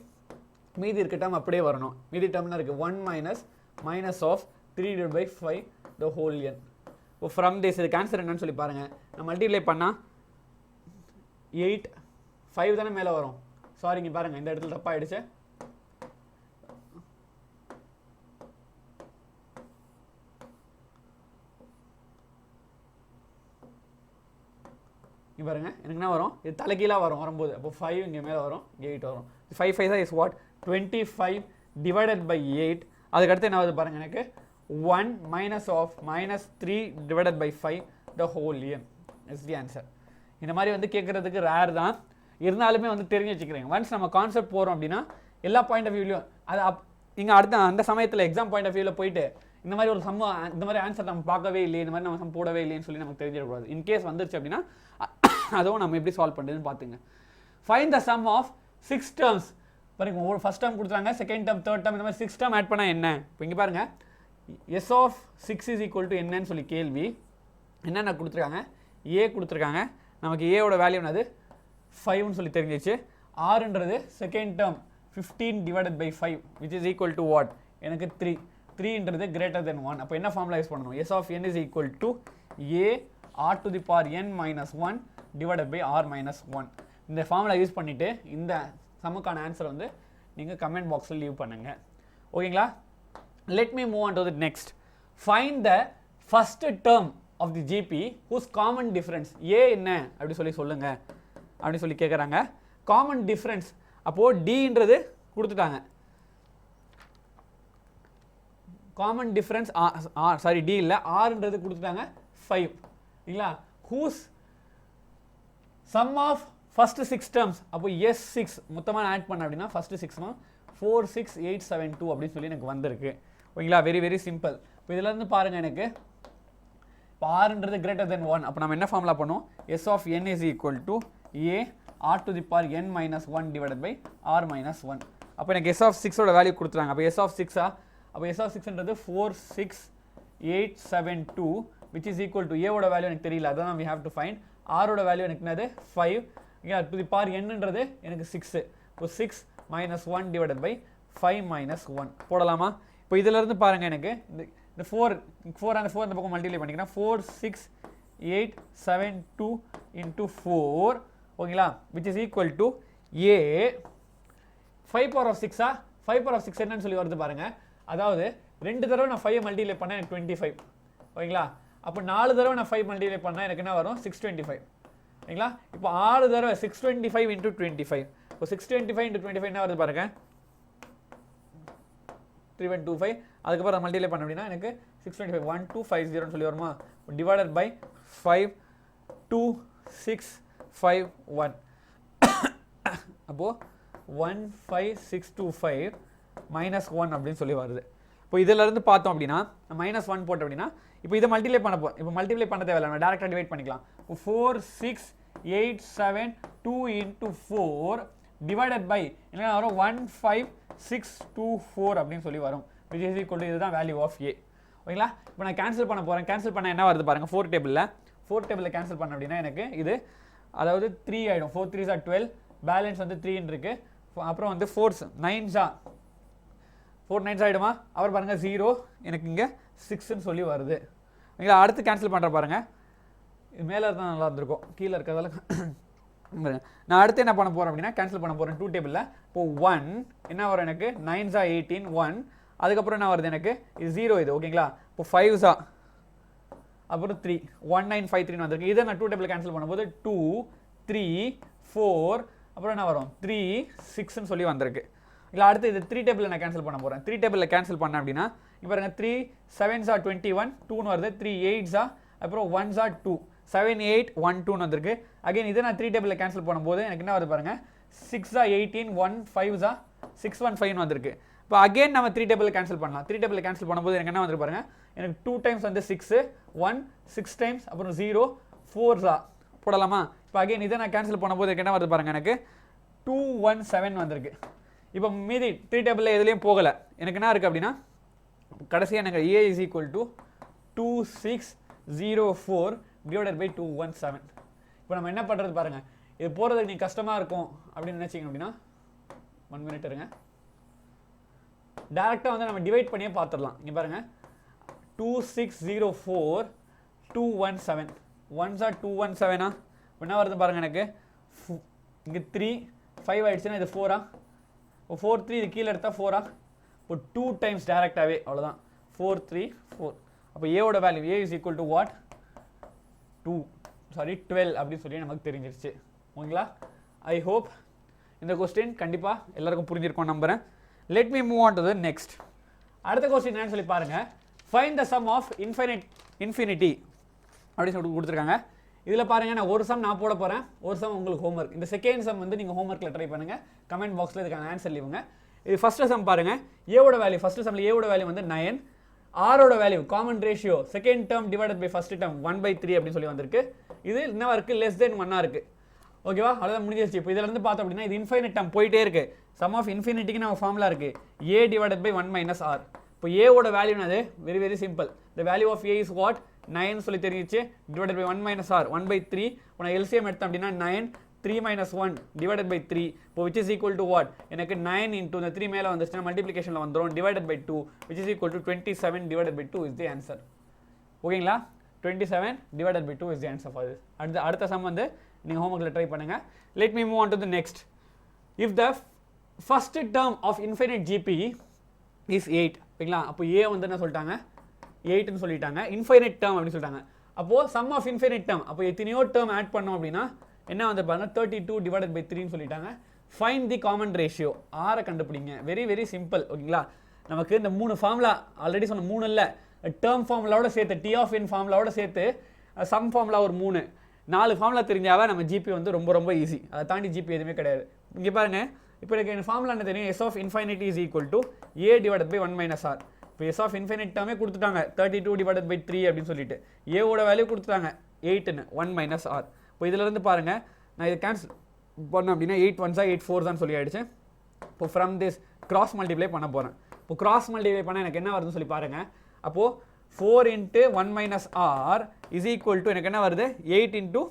Speaker 1: மீதி இருக்க டேர்ம் அப்படியே வரணும் மீதி டேர்ம்னா இருக்கு 1 minus of 3 divided by 5 the whole n இப்போ from this இதுக்கு ஆன்சர் என்னன்னு சொல்லி பாருங்க நான் மல்டிப்ளை பண்ணா 8 5 தான மேல வரும் சாரி இங்க பாருங்க இந்த இடத்துல தப்பா ஆயிடுச்சு இங்கே பாருங்கள் எனக்கு என்ன வரும், இது தலைகீழாக வரும்போது அப்போ 5 இங்கே மேலே வரும், 8 வரும். 5 5 தான் இஸ் வாட் 25 டிவைடட் பை 8. அதுக்கடுத்து என்ன வருது பாருங்கள், எனக்கு 1 -3 divided by 5 the whole year is the answer. இந்த மாதிரி வந்து கேட்குறதுக்கு ரேர் தான், இருந்தாலுமே வந்து தெரிஞ்சு வச்சுக்கிறேங்க. ஒன்ஸ் நம்ம கான்செப்ட் போகிறோம் அப்படின்னா எல்லா பாயிண்ட் ஆஃப் வியூலையும் அது இங்கே அடுத்த அந்த சமயத்தில் எக்ஸாம் பாயிண்ட் ஆஃப் வியூவில் போயிட்டு இந்த மாதிரி ஒரு சம் இந்த மாதிரி ஆன்சர் நம்ம பார்க்கவே இல்லையே, இந்த மாதிரி நம்ம சம் போடவே இல்லைன்னு சொல்லி நமக்கு தெரிஞ்சிடக்கூடாது. இன்கேஸ் வந்துருச்சு அப்படின்னா அதுவும் நம்ம எப்படி சால்வ் பண்ணுறதுன்னு பார்த்துங்க. Find the sum of 6 terms. பாருங்க, ஒரு ஃபர்ஸ்ட் டேர்ம் கொடுத்துறாங்க, செகண்ட் டேர்ம், தேர்ட் டேர்ம், இந்த மாதிரி 6 டேர்ம் ஆட் பண்ணால் என்ன. இப்போ இங்கே பாருங்க, S of 6 is equal to என்னன்னு சொல்லி கேள்வி. என்னென்ன கொடுத்துருக்காங்க, ஏ கொடுத்துருக்காங்க, நமக்கு ஏவோட வேல்யூ என்னது 5ன்னு சொல்லி தெரிஞ்சிச்சு. ஆறுன்றது second term 15 divided by 5 which is equal to what, எனக்கு 3. 3ன்றது கிரேட்டர் தென் 1. அப்போ என்ன ஃபார்முலா யூஸ் பண்ணணும், S of n is equal to A R to the power n minus 1 divided by R minus 1. இந்த ஃபார்முலா யூஸ் பண்ணிவிட்டு இந்த சம்முக்கான ஆன்சர் வந்து நீங்கள் கமெண்ட் பாக்ஸில் லீவ் பண்ணுங்கள். ஓகேங்களா? Let me move on to the next. Find the first term of the GP whose common difference. A என்ன அப்படி சொல்லி சொல்லுங்கள் அப்படின்னு சொல்லி கேட்குறாங்க. காமன் டிஃப்ரென்ஸ் அப்போது டின்றது கொடுத்துட்டாங்க. காமன் டிஃப்ரென்ஸ் சாரி டி இல்லை, ஆறுன்றது கொடுத்துட்டாங்க 5 இல்லைங்களா. Whose sum of first 6 terms. அப்போ S6 மொத்தமாக ஆட் பண்ண அப்படின்னா ஃபர்ஸ்ட் 6 4 6 8 7 2 அப்படின்னு சொல்லி எனக்கு வந்திருக்கு. ஓகேங்களா? Very very simple. இப்போ இதில் இருந்து பாருங்கள், எனக்கு இப்போ ஆறுன்றது கிரேட்டர் தென் 1. அப்போ நம்ம என்ன ஃபார்முலா பண்ணுவோம், S of n is equal to A R to the power n minus 1 divided by R minus 1. அப்போ எனக்கு எஸ் ஆஃப் 6ஓட வேல்யூ கொடுத்துறாங்க. அப்போ எஸ் ஆஃப் 6 அப்போ எஸ் ஆஃப் 6ன்றது 4 6 8 7 2 விச் இஸ் ஈக்குவல் டு ஏவோட வேல்யூ எனக்கு தெரியல, அதான் we have to find. ஆரோட வேல்யூ எனக்கு என்னது 5 டு தி பவர் nன்றது எனக்கு 6. இப்போ 6 மைனஸ் 1 டிவைடட் பை 5 மைனஸ் 1 போடலாமா? இப்போ இதிலிருந்து பாருங்கள், எனக்கு இந்த 4 அந்த 4 இந்த பக்கம் மல்டிப்ளை பண்ணிக்கிறேன். 4 6 8 7 2 into 4 ஓகேங்களா, which is equal to A 5 power of 6 5 power of 6 என்னன்னு சொல்லி வருது பாருங்கள். அதாவது 2 தடவை நான் 5 மல்டிப்ளை பண்ணால் எனக்கு 25 ஓகேங்களா. அப்போ 4 தடவை நான் 5 மல்டிப்ளை பண்ணால் எனக்கு என்ன வரும் 625 ஓகேங்களா. இப்போ 6 தடவை 625 into 25. இப்போ 625 into 25 என்ன வருது பாருங்கள், 3125. அதுக்கப்புறம் மல்டிப்ளை பண்ண அப்படின்னா எனக்கு 625 1250 சொல்லி வருமா. Divided by 5 2 6 5 1. அப்போது 15625 மைனஸ் 1 அப்படின்னு சொல்லி வருது. இப்போ இதிலிருந்து பார்த்தோம் அப்படின்னா மைனஸ் 1 போட்டோம் அப்படின்னா இப்போ இதை மல்டிப்ளை பண்ண போகிறோம். இப்போ மல்டிப்ளை பண்ண தேவையில்லை, நம்ம டேரெக்டாக டிவைட் பண்ணிக்கலாம். 4 6 8 7 2 into 4 டிவைடட் பை என்ன வரும் 15624 அப்படின்னு சொல்லி வரும். which is equal to இதுதான் வேல்யூ ஆஃப் ஏ. ஓகேங்களா? இப்போ நான் கேன்சல் பண்ண போகிறேன். கேன்சல் பண்ண என்ன வருது பாருங்கள், 4 டேபிளில் கேன்சல் பண்ண அப்படின்னா எனக்கு இது அதாவது 3 ஆகிடும். 4 3s are 12, பேலன்ஸ் வந்து 3 இருக்கு. அப்புறம் வந்து 4 9s ஆகிடுமா. அவர் பாருங்கள் 0, எனக்கு இங்கே 6ன்னு சொல்லி வருது. ஓகேங்களா? அடுத்து கேன்சல் பண்ணுற பாருங்கள், இது மேலே இருந்தால் நல்லா இருந்திருக்கும், கீழே இருக்கிறதால நான் அடுத்து என்ன பண்ண போகிறேன் அப்படின்னா கேன்சல் பண்ண போகிறேன் 2 டேபிளில். இப்போ 1 என்ன வரும் எனக்கு 9s are 18 1. அதுக்கப்புறம் என்ன வருது எனக்கு இது 0 இது ஓகேங்களா. இப்போ 5s அப்புறம் 3 1953 வந்திருக்கு. இதை நான் 2 டேபிள் கேன்சல் பண்ணும்போது 2 3 4 அப்புறம் என்ன வரும் 3 6ன்னு சொல்லி வந்திருக்கு. இல்லை அடுத்து இது 3 டேபிளில் நான் கேன்சல் பண்ண போகிறேன். 3 டேபிளில் கேன்சல் பண்ணேன் அப்படின்னா இப்போ பாருங்கள் 3 7s are 21 2ன்னு வருது. 3 8s அப்புறம் 1s are 2 7 8 1 2ன்னு வந்திருக்கு. அகைன் இதை நான் 3 டேபிளில் கேன்சல் பண்ணும்போது எனக்கு என்ன வருது பாருங்கள் 6s are 18 1 5s are 6 1 5ன்னு வந்திருக்கு. இப்போ அகைன் நம்ம 3 டேபிள் கேன்சல் பண்ணலாம். 3 டேபிள் கேன்சல் பண்ணும்போது எனக்கு என்ன வந்து பாருங்க, எனக்கு 2 டைம்ஸ் வந்து 6 1 6 டைம்ஸ் அப்புறம் 0 4s போடலாமா. இப்போ அகைன் இதை நான் கேன்சல் பண்ணும்போது எனக்கு என்ன வருது பாருங்க, எனக்கு 217 வந்திருக்கு. இப்போ மீதி 3 டேபிளில் எதுலேயும் போகலை. எனக்கு என்ன இருக்குது அப்படின்னா கடைசியாக எனக்கு A is equal to 2604 divided by 217. இப்போ நம்ம என்ன பண்ணுறது பாருங்கள், இது போகிறதுக்கு நீங்கள் கஷ்டமாக இருக்கும் அப்படின்னு நினச்சிங்க அப்படின்னா 1 மினிட் இருங்க, டேரெக்டாக வந்து நம்ம டிவைட் பண்ணியே பார்த்துடலாம். இங்கே பாருங்கள் 2604 217 1s are 217 என்ன வருது பாருங்கள், எனக்கு இங்கே 3 5 ஆகிடுச்சுன்னா இது 4 இப்போ 4 3 இது கீழே எடுத்தால் 4 இப்போ 2 டைம்ஸ் டேரெக்டாகவே அவ்வளோதான் 4 3 4. அப்போ ஏவோட value A is equal to what 2 12 அப்படின்னு சொல்லி நமக்கு தெரிஞ்சிருச்சு. ஓகேங்களா? ஐ ஹோப் இந்த கொஸ்டின் கண்டிப்பாக எல்லாருக்கும் புரிஞ்சிருக்கும் நம்புகிறேன். Let me move on to the next. அடுத்த கொஸ்டின் என்னன்னு சொல்லி பாருங்கள். Find the sum of infinity அப்படின்னு சொல்லிட்டு கொடுத்துருக்காங்க. இதில் பாருங்கள், நான் ஒரு சம் நான் போட போகிறேன், ஒரு சம் உங்களுக்கு ஹோம்ஒர்க். இந்த செகண்ட் சம் வந்து நீங்கள் ஹோம்ஒர்க்கில் ட்ரை பண்ணுங்கள், கமெண்ட் பாக்ஸில் இதுக்கான ஆன்சர் லீவுங்க. இது ஃபஸ்ட்டு சம் பாருங்கள். ஏவோட வேல்யூ, ஃபஸ்ட்டு சம்மில் ஏவோட வேல்யூ வந்து 9, ஆரோட value common ratio second term divided by first term 1/3 அப்படின்னு சொல்லி வந்திருக்கு. இது என்ன இருக்குது, லெஸ் தென் 1 இருக்குது. ஓகேவா? அவ்வளோதான் முடிஞ்சிருச்சு. இப்போ இதில் இருந்து பார்த்தோம் அப்படின்னா இது இன்ஃபைனைட் டேர்ம் போயிட்டே இருக்குது. சம் ஆஃப் இன்ஃபினிட்டிக்கு நம்ம ஃபார்முலா இருக்குது, ஏ டிவைடட் பை 1 - r. இப்போ ஏவோட வேல்யூனது very very simple. The value of A is what, 9 சொல்லி தெரிஞ்சிச்சு, டிவைடட் பை 1 - r 1/3. இப்போ நான் எல்சிஎம் எடுத்தேன் அப்படின்னா 9 3 - 1 டிவைடட் பை 3. இப்போ which is equal to what, எனக்கு 9 into the 3 மேலே வந்துச்சுன்னா மல்டிப்ளிகேஷனில் வந்துடும், divided by 2 which is equal to 27 divided by 2 is the answer. ஓகேங்களா? 27 divided by 2 is the answer for this. அடுத்த சம் வந்து நீங்கள் ஹோம்ஒர்க்கில் ட்ரை பண்ணுங்கள். Let me move on to the next. If the first term of infinite GP is 8. ஓகேங்களா? அப்போ ஏ வந்து என்ன சொல்லிட்டாங்க, 8ன்னு சொல்லிட்டாங்க. இன்ஃபைனைட் டேர்ம் அப்படின்னு சொல்லிட்டாங்க. அப்போது சம் ஆஃப் இன்ஃபைனைட் டேர்ம், அப்போ எத்தனையோ டேர்ம் ஆட் பண்ணோம் அப்படின்னா என்ன வந்து பாருங்க, 32 divided by 3ன்னு சொல்லிட்டாங்க. ஃபைண்ட் தி காமன் ரேஷியோ, ஆரை கண்டுபிடிங்க. Very very simple. ஓகேங்களா? நமக்கு இந்த 3 ஃபார்முலா ஆல்ரெடி சொன்ன 3 இல்லை, டேர்ம் ஃபார்முலாவோட சேர்த்து டி ஆஃப் என் ஃபார்முலாவோட சேர்த்து சம் ஃபார்முலா ஒரு 4 ஃபார்முலா தெரிஞ்சாவே நம்ம ஜிபி வந்து ரொம்ப ரொம்ப ஈஸி. அதை தாண்டி ஜிபி எதுவுமே கிடையாது. இங்கே பாருங்க, இப்போ எனக்கு ஃபார்முலா என்ன தெரியும், S of infinity is equal to A divided by 1 - r. இப்போ எஸ் ஆஃப் இன்ஃபைனைட் டேர்மே கொடுத்துட்டாங்க 32 divided by 3 அப்படின்னு சொல்லிட்டு, ஏவோட வேல்யூ கொடுத்துட்டாங்க 8ன்னு 1 - r. இப்போ இதிலிருந்து பாருங்க, நான் இதை கேன்சல் பண்ணேன் அப்படின்னா 8 1s 8 4s சொல்லி ஆயிடுச்சு. இப்போ ஃப்ரம் திஸ் கிராஸ் மல்டிப்ளை பண்ண போகிறேன். இப்போ கிராஸ் மல்டிப்ளை பண்ணால் எனக்கு என்ன வருதுன்னு சொல்லி பாருங்கள். அப்போது 4 into 1 - r is equal to எனக்கு என்ன வருது, 8 into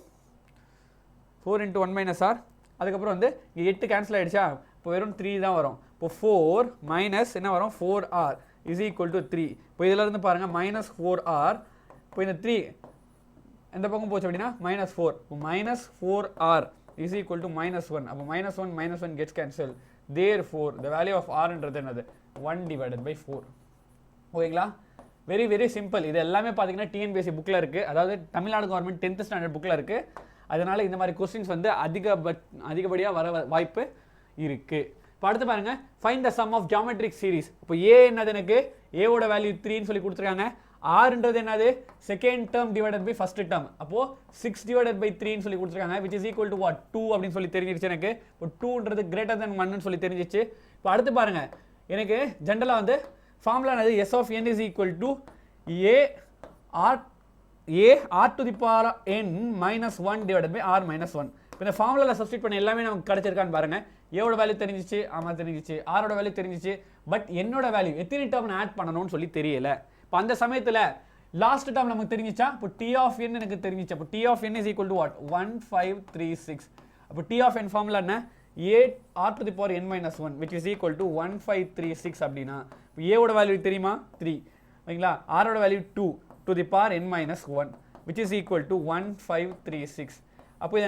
Speaker 1: 4 into 1 - r. அதுக்கப்புறம் வந்து 8 கேன்சல் ஆகிடுச்சா, இப்போ வெறும் 3 தான் வரும். இப்போ 4 மைனஸ் என்ன வரும், 4r is equal to 3. இப்போ இதில் இருந்து பாருங்கள் -4r. இப்போ இந்த 3 எந்த பக்கம் போச்சு அப்படின்னா -4. இப்போ -4r is equal to -1. அப்போ -1 gets cancelled. Therefore the value of r என்றது என்னது, 1 divided by 4. ஓகேங்களா? Very very simple. இது எல்லாமே பார்த்தீங்கன்னா டிஎன்பிஎஸ்சி புக்கில் இருக்குது, அதாவது தமிழ்நாடு கவர்மெண்ட் 10th ஸ்டாண்டர்ட் புக்கில் இருக்குது. அதனால் இந்த மாதிரி கொஸ்டின்ஸ் வந்து அதிகப்படியாக வர வாய்ப்பு இருக்குது. இப்போ அடுத்து பாருங்க, find the sum of geometric series. இப்போ ஏ என்னது, எனக்கு ஏவோட வேல்யூ 3ன்னு சொல்லி கொடுத்துருக்காங்க. ஆர்ன்றது என்னது, second term divided by first term. அப்போ 6 divided by 3ன்னு சொல்லி கொடுத்துருக்காங்க, which is equal to what, 2 அப்படின்னு சொல்லி தெரிஞ்சிருச்சு எனக்கு. இப்போ 2ன்றது கிரேட்டர் தென் 1ன்னு சொல்லி தெரிஞ்சிச்சு. இப்போ அடுத்து பாருங்க, எனக்கு ஜென்ரலாக வந்து ஃபார்முலா என்னது, S of N is equal to A R to the power n -1 divided by r - 1. இப்போ இந்த ஃபார்முலாவில் சப்ஸ்டிட் பண்ண எல்லாமே நமக்கு கிடைச்சிருக்கான்னு பாருங்க. ஏவோட வேல்யூ தெரிஞ்சிச்சு, ஆமாம் தெரிஞ்சிச்சு, ஆரோட வேல்யூ தெரிஞ்சிச்சு. பட் என்னோட வேல்யூ எத்தனை டேர்ம் ஆட் பண்ணணும்னு சொல்லி தெரியல. இப்போ அந்த சமயத்தில் லாஸ்ட் டேர்ம் நமக்கு தெரிஞ்சிச்சா, இப்போ டி ஆஃப் என் எனக்கு தெரிஞ்சிச்சு. அப்போ T of N is equal to what, 1536. அப்போ டி ஆஃப் என் ஃபார்முலா என்ன, A R to the power n - 1 which is equal to 1536 அப்படின்னா இப்போ ஏவோட வேல்யூ தெரியுமா, 3. ஓகேங்களா? ஆரோட value 2 to the power n - 1 which is equal to 1536. அப்போ இது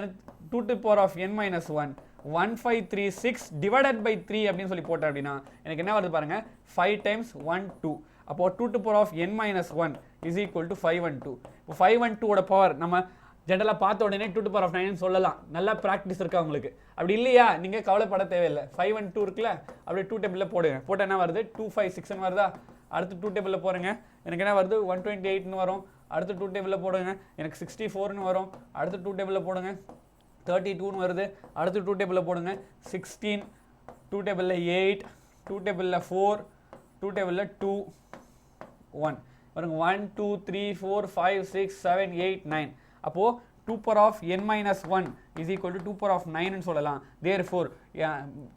Speaker 1: 2 to the power of n - 1 1536 divided by 3 அப்படின்னு சொல்லி போட்டேன் அப்படின்னா எனக்கு என்ன வருது பாருங்க, 5 times 1 2. அப்போ 2 to the power of n - 1 is equal to 512. இப்போ 512 ஓட பவர் நம்ம ஜென்ரலாக பார்த்த உடனே 2 to the power of 9 சொல்லலாம். நல்லா ப்ராக்டிஸ் இருக்கா உங்களுக்கு. அப்படி இல்லையா, நீங்கள் கவலைப்பட தேவையில்லை. 512 இருக்குல்ல, அப்படியே 2 டேபிளில் போடுங்க. போட்டால் என்ன வருது, 256ன்னு வருதா. அடுத்து 2 டேபிளில் போகிறேங்க, எனக்கு என்ன வருது, 128ன்னு வரும். அடுத்து 2 டேபிளில் போடுங்க, எனக்கு 64ன்னு வரும். அடுத்து 2 டேபிளில் போடுங்க, 32ன்னு வருது. அடுத்து 2 டேபிளில் போடுங்க, 16. 2 டேபிளில் 8, 2 டேபிளில் 4, 2 டேபிளில் 2 1 பாருங்க. 1 2 3 4 5 6 7 8 9. அப்போது 2 power of n - 1 is equal to 2 power of 9ன்னு சொல்லலாம். therefore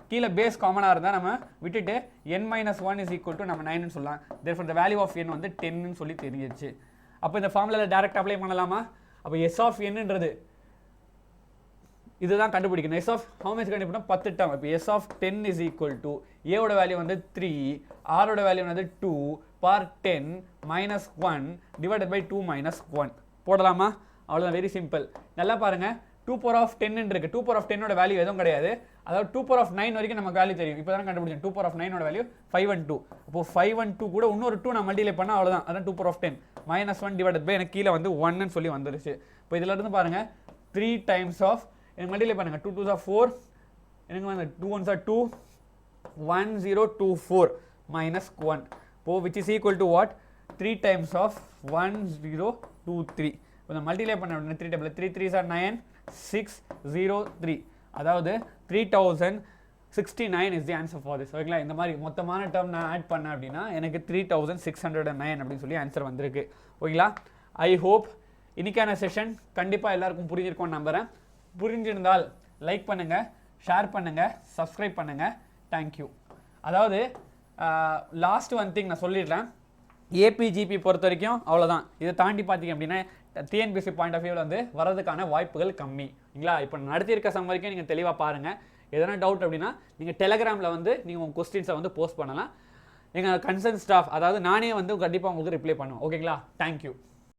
Speaker 1: கீழே பேஸ் காமனாக இருந்தால் நம்ம விட்டுட்டு n - 1 is equal to நம்ம 9ன்னு சொல்லலாம். therefore the value of n வந்து 10ன்னு சொல்லி தெரிஞ்சிச்சு. அப்போ இந்த ஃபார்முலாவில் டைரக்ட் அப்ளை பண்ணலாமா. அப்போ s of n-ன்றது இதுதான் கண்டுபிடிக்கணும். s of how much கண்டுபிடிக்கணும், 10 டேர்ம். இப்போ s of 10 is equal to ஏவோட வேல்யூ வந்து 3, ஆரோட வேல்யூ வந்து 2 பார் 10 - 1 டிவைடட் பை 2 - 1 போடலாமா. அவ்வளோதான், வெரி சிம்பிள். நல்லா பாருங்க, 2 power of 10 இருக்கு. 2 power of 10 வேல்யூ எதுவும் கிடையாது. அதாவது 2 power of 9 வரைக்கும் நமக்கு வேல்யூ தெரியும். இப்போ தான் கண்டுபிடிச்சேன். 2 power of 9 வேல்யூ 512. அப்போ 512 கூட இன்னொரு 2 நான் மல்டிப்ளை பண்ணால் அவ்வளோதான். அதான் 2 power of 10 - 1 டிவைடட் பை எனக்கு கீழே வந்து 1ன்னு சொல்லி வந்துருச்சு. இப்போ இதில் இருந்து பாருங்கள் 3 டைம்ஸ் ஆஃப் எனக்கு மல்டிப்ளை பண்ணுங்கள் 2 2s are 4 எனக்கு வந்து 2 1s are 2 1024 minus 1 இப்போ which is equal to what 3 times of 1023 இப்போ இந்த மல்டிப்ளை பண்ண உடனே 3 டேபிள் 3 3s are 9 603 அதாவது 3069 is the answer for this ஓகேங்களா இந்த மாதிரி மொத்தமான டேர்ம் நான் ஆட் பண்ணேன் அப்படின்னா எனக்கு 3609 அப்படின்னு சொல்லி ஆன்சர் வந்திருக்கு ஓகேங்களா ஐ ஹோப் இன்னைக்கான செஷன் கண்டிப்பாக எல்லாருக்கும் புரிஞ்சிருக்கும்னு நம்புகிறேன் புரிஞ்சிருந்தால் லைக் பண்ணுங்கள் ஷேர் பண்ணுங்கள் சப்ஸ்கிரைப் பண்ணுங்கள் தேங்க்யூ அதாவது லாஸ்ட் ஒன் திங் நான் சொல்லிடுறேன் ஏபிஜிபி பொறுத்த வரைக்கும் அவ்வளோதான் இதை தாண்டி பார்த்தீங்க அப்படின்னா டிஎன்பிஎஸ்சி பாயிண்ட் ஆஃப் வியூவில் வந்து வரதுக்கான வாய்ப்புகள் கம்மி இல்லைங்களா இப்போ நடத்தியிருக்க சம் வரைக்கும் நீங்கள் தெளிவாக பாருங்கள் எதனா டவுட் அப்படின்னா நீங்கள் டெலகிராமில் வந்து நீங்கள் உங்கள் கொஸ்டின்ஸை வந்து போஸ்ட் பண்ணலாம் எங்கள் கன்சர்ன் ஸ்டாஃப் அதாவது நானே வந்து கண்டிப்பாக உங்களுக்கு ரிப்ளை பண்ணுவேன் ஓகேங்களா தேங்க்யூ